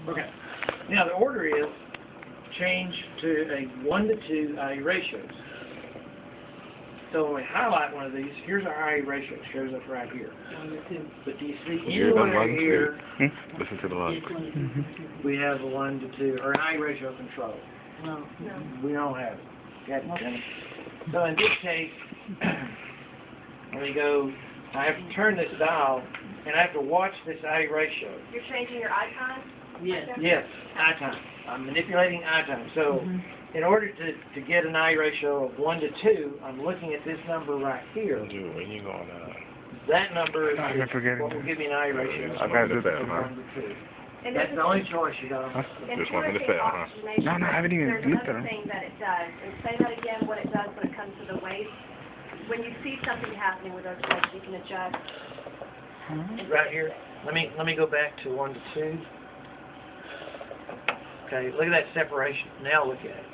Okay. Now the order is change to a 1 to 2 IA ratios. So when we highlight one of these, here's our IA ratio. It shows up right here. 1 to 2. But do you see anywhere here Listen to the logic. we have a 1 to 2 or an IA ratio control? No. We don't have it. Okay. So in this case, when we go, I have to turn this dial and I have to watch this IA ratio. You're changing your icon? Yes. Yes, eye time. I'm manipulating eye time. So in order to get an eye ratio of 1 to 2, I'm looking at this number right here. Dude, when you going That number is forgetting what will give me an eye ratio I gotta do that, of huh? 1 to 2. And That's the only choice you got. Just wanted to fail, huh? No, I haven't even There's used another it. thing that it does, and say that again, what it does when it comes to the weight. When you see something happening with those weights, you can adjust. Right here. Let me go back to 1 to 2. Okay, look at that separation. Now look at it.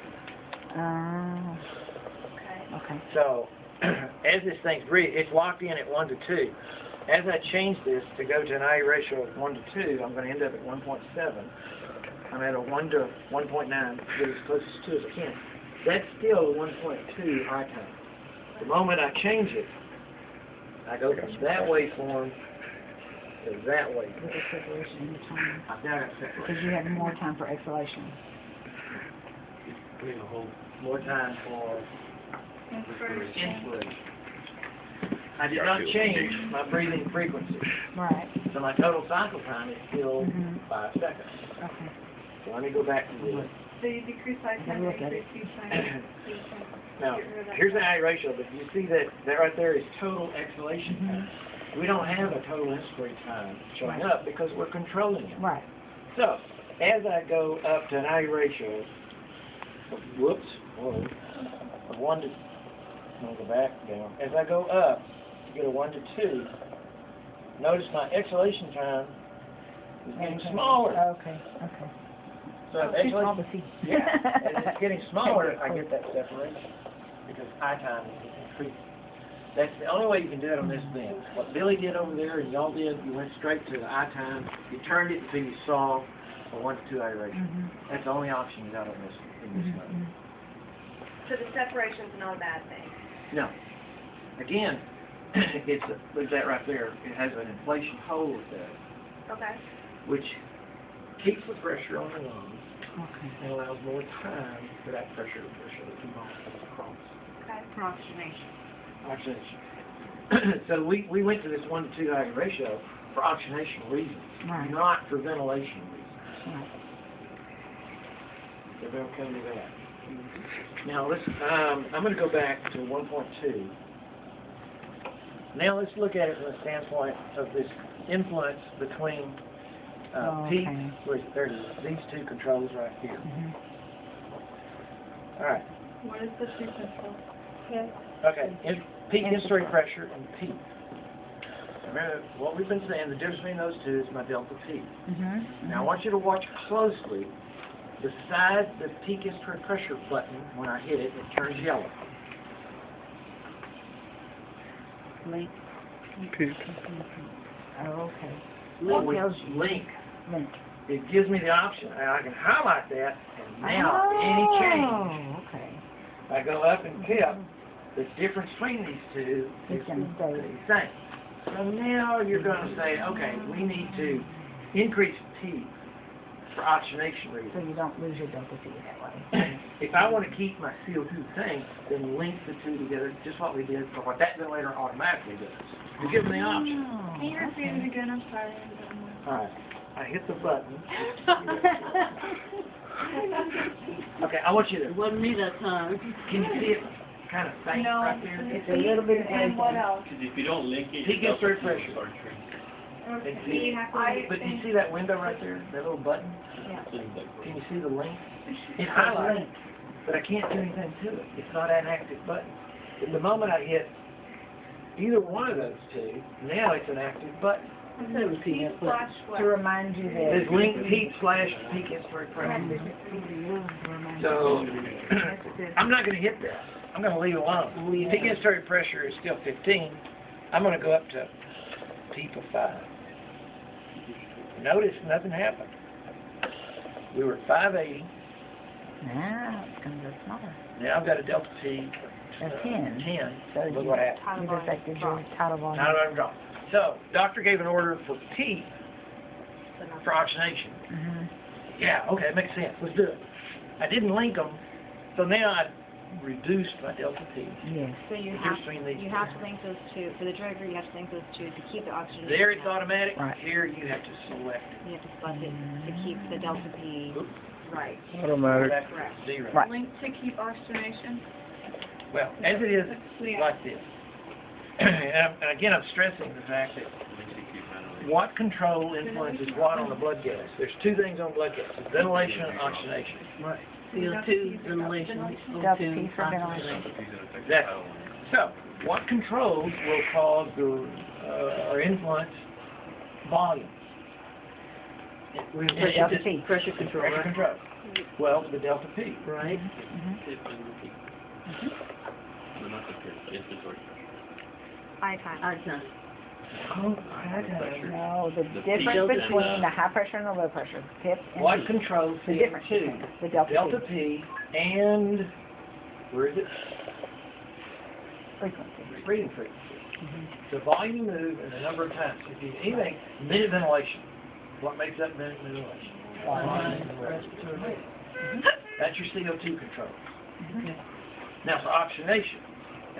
Okay. So, as this thing's it's locked in at 1 to 2. As I change this to go to an eye ratio of 1 to 2, I'm going to end up at 1.7. I'm at a 1 to 1.9, get as close as 2 as I can. That's still 1.2 eye time. The moment I change it, I go from that waveform to that waveform. With the separation in the time. I've now got separation. Because you have more time for exhalation. More time for inspiration. I did not change my breathing frequency. Right. So my total cycle time is still 5 seconds. Okay. So let me go back to this. So you decrease icon, Look at it. increase time. Now, here's the eye ratio, but you see that right there is total exhalation time. We don't have a total inspiration time showing up because we're controlling it. Right. So, as I go up to an eye ratio, of 1 to, I'll go back down. As I go up to get a 1 to 2, notice my exhalation time is getting smaller. Okay. So as as it's getting smaller, I get that separation because eye time is increasing. That's the only way you can do it on this bench. What Billy did over there and y'all did, you went straight to the eye time. You turned it until you saw a 1 to 2 eye ratio. That's the only option you got on this in this mode. So the separation's not a bad thing. No. Again, look at that right there. It has an inflation hole there, Okay. which keeps the pressure on the lungs Okay. and allows more time for that pressure to push the two molecules across. Okay. For oxygenation. Oxygenation. So we went to this 1 to 2 eye ratio for oxygenation reasons, not for ventilation reasons. Right. So they'll come to that. Now let's. I'm going to go back to 1.2. Now let's look at it from the standpoint of this influence between peak. Where's it? There it is. These two controls right here. All right. What is the two control? Okay. Peak inspiratory pressure and peak. Remember what we've been saying. The difference between those two is my delta P. Now I want you to watch closely. Beside the peak inspiratory pressure button, when I hit it, it turns yellow. Link. Peak. Oh, okay. Link. Link. It gives me the option. I can highlight that, and now any change. Okay. I go up and tip. The difference between these two is It's going to stay. the same. So now you're going to say, okay, we need to increase P for oxygenation So reasons. you don't lose your delta T that way. If I want to keep my CO2 tank, then link the two together, just what we did, or what that ventilator automatically does. You give them the option. Can you repeat it again? I'm sorry. All right. I hit the button. Okay, I want you to. It wasn't me that time. Can you see it kind of faint right there? It's a little bit of And what else? Because if you don't link it, Peak inspiratory pressure. start shrinking. And see, but do you see that window right there? That little button? Seems like Can you see the link? It's highlighted, but I can't do anything to it. It's not an active button. But the moment I hit either one of those two, now it's an active button. To remind you that. There's link peak/peak inspiratory pressure. So I'm not going to hit that. I'm going to leave it alone. Peak inspiratory pressure is still 15. I'm going to go up to peak of 5. Notice nothing happened. We were at 580. Now it's gonna go smaller. Now I've got a delta P A 10. 10. So Look you- what happened. You've affected your tidal volume. Now I'm drop. So, doctor gave an order for P for oxygenation. Mm-hmm. Yeah, okay, it makes sense. Let's do it. I didn't link them, so now I reduced my delta P. Yes. So you The have, difference between these you have to link those two, for the drug you have to link those two to keep the oxygen. There it's automatic. Right. Here you have to select it. You have to select it to keep the delta P right. Automatic. Back to Correct. 0. Right. Link to keep oxygenation. Well, as it is, Yeah. like this. And again, I'm stressing the fact that what control influences what on the blood gas. There's two things on blood gas: ventilation and oxygenation. Right. CO2, ventilation, Delta P for ventilation. Exactly. So, what controls will cause the or influence volume? Delta P. pressure control, Pressure right? control. Well, the delta P. Right. Eye time. Ozone. No, the difference delta between the high pressure and the low pressure, PIP and What P. controls The difference CO2? between the delta, Delta P. P and where is it? Frequency. Breathing frequency. The volume you move and the number of times. If you anything, minute ventilation. What makes up minute ventilation? Respiratory rate. That's your CO2 control. Now for oxygenation,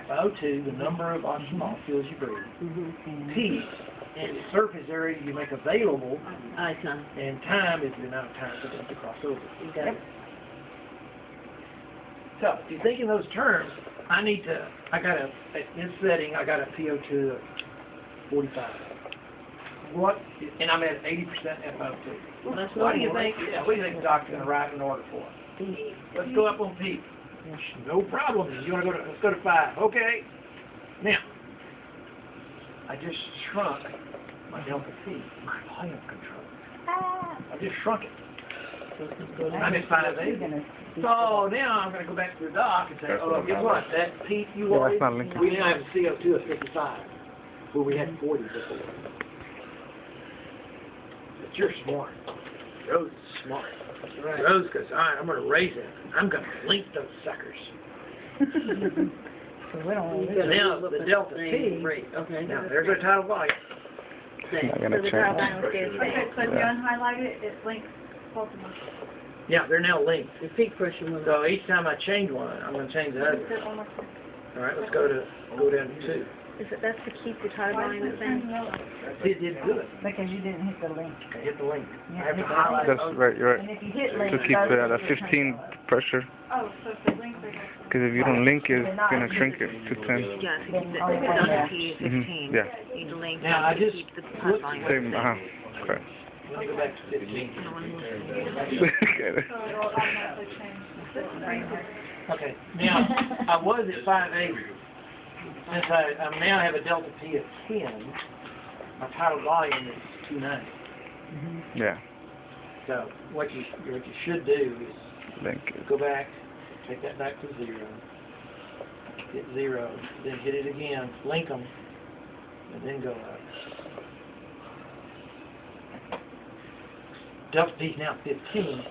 FiO2, the number of oxygen molecules you breathe. P is the surface area you make available, Ozone. and time is the amount of time for them to cross over. You got it. So if you think in those terms, I got at this setting, I got a PO2 of 45. What, and I'm at 80% FiO2. Well, that's What do you normal, right? think, what do you think the doctor's going to write an order for? Let's go up on P. No problem. You want to go to, let's go to 5. Okay. Now, I just shrunk my delta P, my volume control. I just shrunk it. I'm at 580. So now I'm going to go back to the doc and say, oh, guess what? That peak you Yeah, wanted, it's not linked. we now have a CO2 of 55, where we had 40 before. But you're smart. Rose is smart. Right. Rose goes, all right, I'm going to raise it. I'm going to link those suckers. So we don't You really- gotta Now, look the at delta same P, rate. Okay. now there's our tidal volume. Same. Not gonna So the change. tidal volume stays the Okay, same. so if you unhighlight it, it links both of them. Yeah, they're now linked. The peak pressure went up. So each time I change one, I'm going to change the other. Sit one more time. All right, let's go down to 2. That's to keep the tidal volume the same? It did good. Because you didn't hit the link. I hit the link. Yeah, I have to hit the highlight. That's right, you're And right. if you hit link, To keep those the are at a 15 pressure, Oh, so if the links are. because if you don't link it, it's gonna shrink it to 10. Yeah, to keep the Oh, yeah. delta P at 15. Yeah. You need to link Now, I to just keep the flipped tidal volume the Same, same. okay. Let me go back to 15. So it'll automatically change. Okay, now, I was at 580. Since I now have a delta P of 10, my tidal volume is 290. Yeah, So what you should do is link it. go back, take that back to 0, hit 0, then hit it again, link them, and then go up. Delta P is now 15.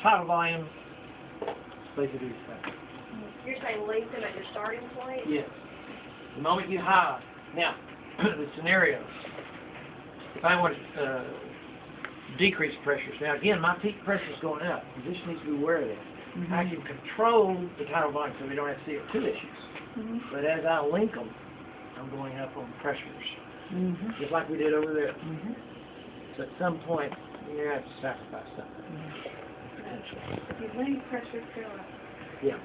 Tidal volume, basically the same. You're saying link them at your starting point? Yes. The moment you high. Now, the scenarios. If I want to decrease pressures. Now, again, my peak pressure is going up. You just need to be aware of that. I can control the tidal volume so we don't have CO2 issues. But as I link them, I'm going up on pressures. Just like we did over there. So at some point, you're going to have to sacrifice something. Potentially. If you link, pressure go up. Yeah.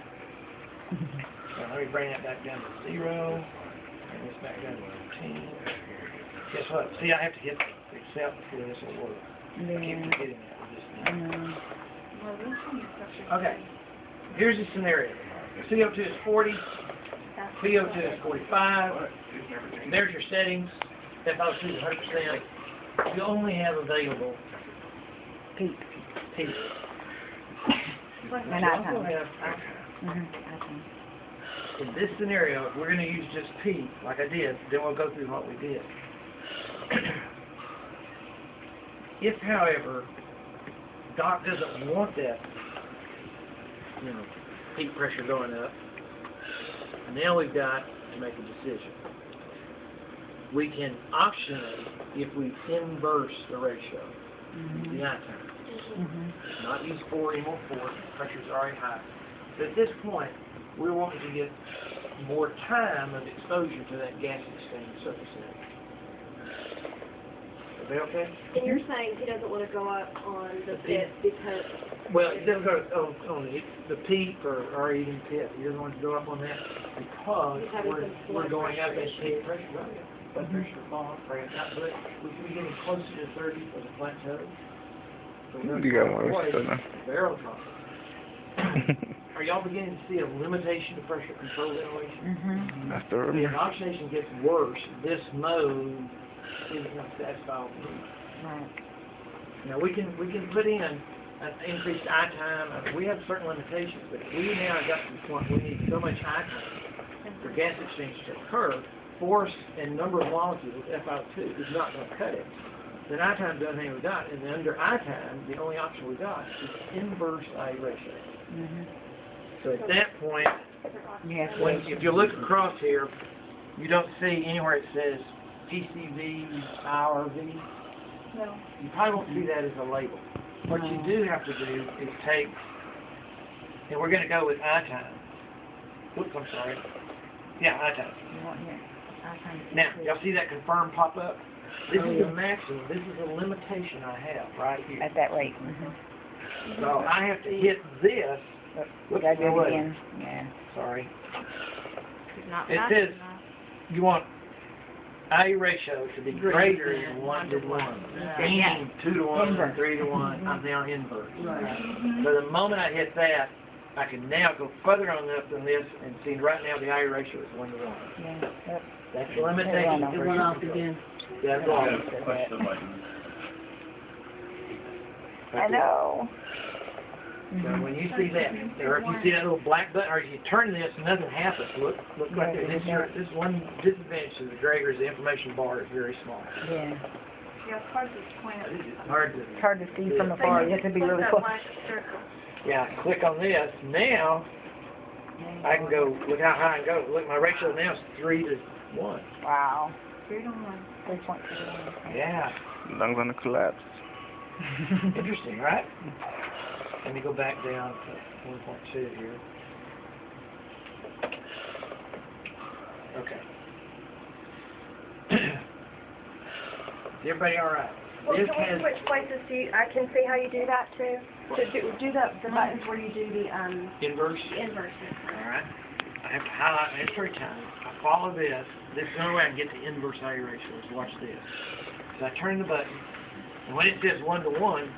So let me bring that back down to 0. Bring this back down to 15. Guess what? See, I have to hit accept before this will work. I keep forgetting that. Well, this one is pressure. Okay. Here's the scenario. CO2 is 40. PO2 is 45. There's your settings. FiO2 is 100%. You only have available Peak. P. And I time. In this scenario, if we're going to use just P, like I did, then we'll go through what we did. If, however, doc doesn't want that, peak pressure going up. And now we've got to make a decision. We can optionally, if we inverse the ratio, use the I time. Not use 4 anymore, 4, pressure's already high. But at this point, we're wanting to get more time of exposure to that gas exchange surface area. Is that okay? And you're saying he doesn't want to go up on the pit because, Well, it doesn't go on the peak or even pit. He doesn't want to go up on that because He's having some we're blood going up pressure in peak pressure. Right? Blood pressure fall, right? But we can be getting closer to 30 for the plateau. So we're You got gonna more avoid stuff now. barrel drop. Are y'all beginning to see a limitation to pressure control ventilation? That's the If rumor. oxidation gets worse, this mode isn't going to satisfy all the needs. Right. Now we can put in an increased eye time. We have certain limitations, but if we now got to the point we need so much eye time for gas exchange to occur, force and number of molecules, FO2, is not going to cut it. Then eye time doesn't hang we got, and then under eye time, the only option we got is inverse eye ratio. So at that point, Yes. if you look across here, you don't see anywhere it says PCV, IRV. No. You probably won't see that as a label. What you do have to do is take, and we're going to go with eye time. Whoops, I'm sorry. Yeah, eye time. You want here. I kind of Now, y'all see that confirm pop up? This is the maximum. This is a limitation I have right here. at that rate. So I have to hit this. We gotta do it again. Yeah. Sorry. Not It faster says than that. you want I ratio to be greater than 1 to 1. Meaning 2 to 1, Inverse. 3 to 1. I'm now inverse. So the moment I hit that, I can now go further on up than this and see right now the I ratio is 1 to 1. Yeah. Yep. That's the limitation. It went off again. That's You all. gotta push the button. I know. So when you see that, or if you see that little black button, or if you turn this, nothing happens. Look right there. This one disadvantage to the Draeger is the information bar is very small. Yeah. Yeah, it's hard to point it. It's hard to. It's hard to see from afar. You have to be really That close. black circle. Yeah, click on this. Now I can go. Look how high I can go. Look, my ratio now is 3 to 1. Wow. 3 to 1. 3.2. Yeah, Lungs gonna collapse. interesting, right? Let me go back down to 1.2 here. Okay. Is everybody all right? well, This can has we switch places? I can see how you do that too. So do the buttons where you do the inverse. inverses. All right. I have to highlight my entry time. I follow this. This is the only way I can get the inverse eye ratio is watch this. So I turn the button, and when it says 1 to 1,